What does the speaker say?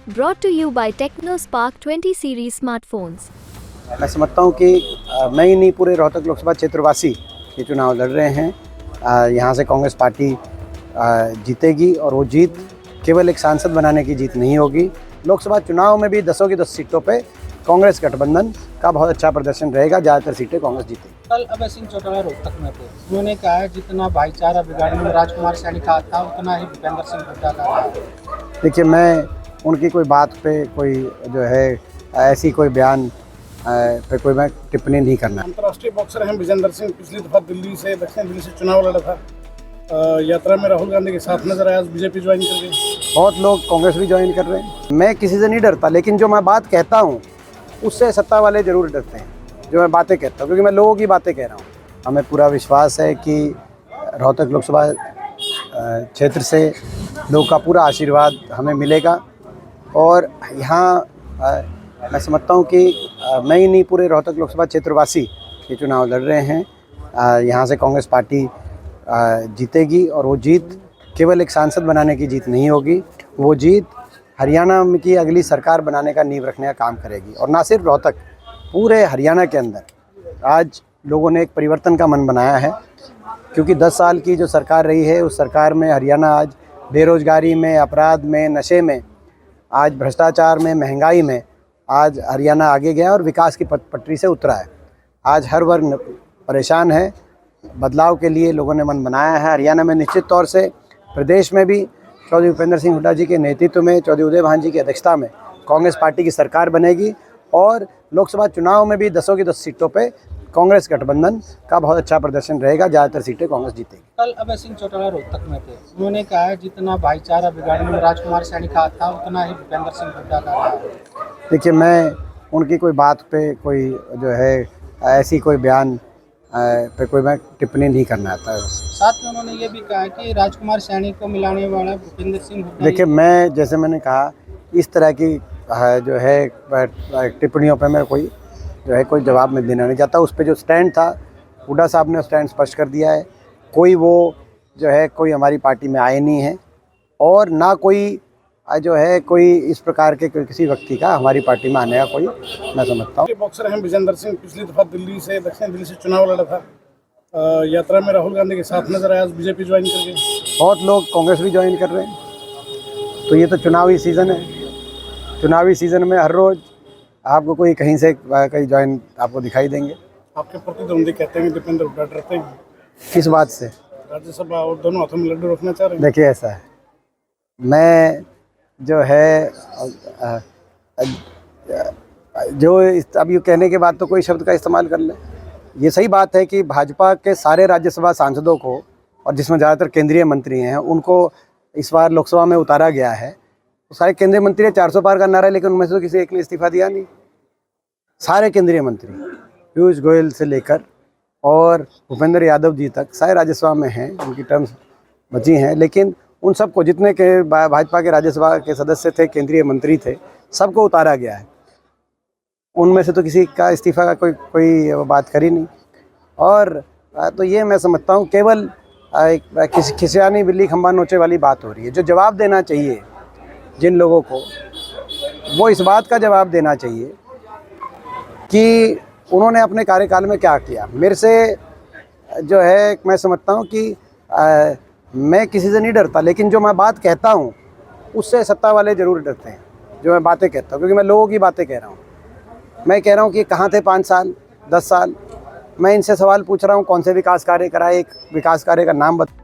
Brought to you by TechnoSpark 20 series smartphones. मैं समझता हूँ कि मैं ही नहीं, पूरे रोहतक लोकसभा क्षेत्रवासी ये चुनाव लड़ रहे हैं। यहाँ से कांग्रेस पार्टी जीतेगी और वो जीत केवल एक सांसद बनाने की जीत नहीं होगी। लोकसभा चुनाव में भी 10 की 10 सीटों पे कांग्रेस गठबंधन का बहुत अच्छा प्रदर्शन रहेगा, ज़्यादातर सीटें कांग्रेस जीतेगी। कल अभय सिंह चौटाला रोहतक में थे, उन्होंने कहा है जितना भाईचारा बिगाड़ने में राजकुमार सैनी का था उतना ही भूपेंद्र सिंह हुड्डा का रहा है। देखिए, मैं उनकी कोई बात पे कोई जो है ऐसी कोई बयान पे कोई मैं टिप्पणी नहीं करना। अंतर्राष्ट्रीय बॉक्सर हैं विजेंदर सिंह, पिछली दफा दिल्ली से दक्षिण दिल्ली से चुनाव लड़ा था। यात्रा में राहुल गांधी के साथ नजर आया, बीजेपी ज्वाइन कर गई। बहुत लोग कांग्रेस भी ज्वाइन कर रहे हैं। मैं किसी से नहीं डरता, लेकिन जो मैं बात कहता हूँ उससे सत्ता वाले जरूर डरते हैं, जो मैं बातें कहता हूँ, क्योंकि मैं लोगों की बातें कह रहा हूँ। हमें पूरा विश्वास है कि रोहतक लोकसभा क्षेत्र से लोगों का पूरा आशीर्वाद हमें मिलेगा और यहाँ मैं समझता हूँ कि मैं ही नहीं, पूरे रोहतक लोकसभा क्षेत्रवासी ये चुनाव लड़ रहे हैं। यहाँ से कांग्रेस पार्टी जीतेगी और वो जीत केवल एक सांसद बनाने की जीत नहीं होगी, वो जीत हरियाणा की अगली सरकार बनाने का नींव रखने का काम करेगी। और ना सिर्फ रोहतक, पूरे हरियाणा के अंदर आज लोगों ने एक परिवर्तन का मन बनाया है, क्योंकि 10 साल की जो सरकार रही है उस सरकार में हरियाणा आज बेरोजगारी में, अपराध में, नशे में, आज भ्रष्टाचार में, महंगाई में आज हरियाणा आगे गया और विकास की पटरी से उतरा है। आज हर वर्ग परेशान है। बदलाव के लिए लोगों ने मन बनाया है। हरियाणा में निश्चित तौर से, प्रदेश में भी चौधरी भूपेंद्र सिंह हुड्डा जी के नेतृत्व में, चौधरी उदय भान जी की अध्यक्षता में कांग्रेस पार्टी की सरकार बनेगी और लोकसभा चुनाव में भी 10 की 10 सीटों पे कांग्रेस गठबंधन का बहुत अच्छा प्रदर्शन रहेगा, ज़्यादातर सीटें कांग्रेस जीतेगी। कल अभय सिंह चौटाला रोहतक में थे, उन्होंने कहा है जितना भाईचारा बिगाड़ने में राजकुमार सैनी का था उतना ही भूपेंद्र सिंह हुड्डा का रहा है। देखिए, मैं उनकी कोई बात पे कोई जो है ऐसी कोई बयान पे कोई मैं टिप्पणी नहीं करना चाहता। साथ में उन्होंने ये भी कहा कि राजकुमार सैनी को मिलाने वाला भूपेंद्र सिंह हुड्डा। देखिए, मैं जैसे मैंने कहा, इस तरह की जो है टिप्पणियों पे मैं कोई जो है कोई जवाब मैं देना नहीं चाहता। उस पर जो स्टैंड था, हुड्डा साहब ने स्टैंड स्पष्ट कर दिया है। कोई वो जो है कोई हमारी पार्टी में आए नहीं है और ना कोई जो है कोई इस प्रकार के किसी व्यक्ति का हमारी पार्टी में आने का कोई मैं समझता हूँ। बॉक्सर हैं विजेंदर सिंह, पिछली दफा दिल्ली से दक्षिण दिल्ली से चुनाव लड़ा था। यात्रा में राहुल गांधी के साथ नजर आया, बीजेपी ज्वाइन कर गई। बहुत लोग कांग्रेस भी ज्वाइन कर रहे हैं। तो ये तो चुनावी सीज़न है। चुनावी सीज़न में हर रोज़ आपको कोई कहीं से कहीं ज्वाइन आपको दिखाई देंगे। आपके प्रतिद्वंदी कहते हैं कि दीपेंद्र हुड्डा डरते हैं। किस बात से? राज्यसभा और दोनों हाथों में लड्डू रखना चाह रहे हैं। देखिए, ऐसा है, मैं जो है जो अब ये कहने के बाद तो कोई शब्द का इस्तेमाल कर ले। ये सही बात है कि भाजपा के सारे राज्यसभा सांसदों को, और जिसमें ज़्यादातर केंद्रीय मंत्री हैं, उनको इस बार लोकसभा में उतारा गया है। तो सारे केंद्रीय मंत्री 400 पार का नारा है, लेकिन उनमें से तो किसी एक ने इस्तीफा दिया नहीं। सारे केंद्रीय मंत्री, पीयूष गोयल से लेकर और भूपेंद्र यादव जी तक, सारे राज्यसभा में हैं, उनकी टर्म्स बची हैं। लेकिन उन सबको, जितने के भाजपा के राज्यसभा के सदस्य थे, केंद्रीय मंत्री थे, सबको उतारा गया है। उनमें से तो किसी का इस्तीफा का कोई बात करी नहीं। और तो ये मैं समझता हूँ केवल खिसियानी बिल्ली खंबा नोचे वाली बात हो रही है। जो जवाब देना चाहिए जिन लोगों को, वो इस बात का जवाब देना चाहिए कि उन्होंने अपने कार्यकाल में क्या किया। मेरे से जो है मैं समझता हूँ कि मैं किसी से नहीं डरता, लेकिन जो मैं बात कहता हूँ उससे सत्ता वाले ज़रूर डरते हैं, जो मैं बातें कहता हूँ, क्योंकि मैं लोगों की बातें कह रहा हूँ। मैं कह रहा हूँ कि कहाँ थे 5 साल, 10 साल। मैं इनसे सवाल पूछ रहा हूँ, कौन से विकास कार्य कराए, एक विकास कार्य का नाम बता।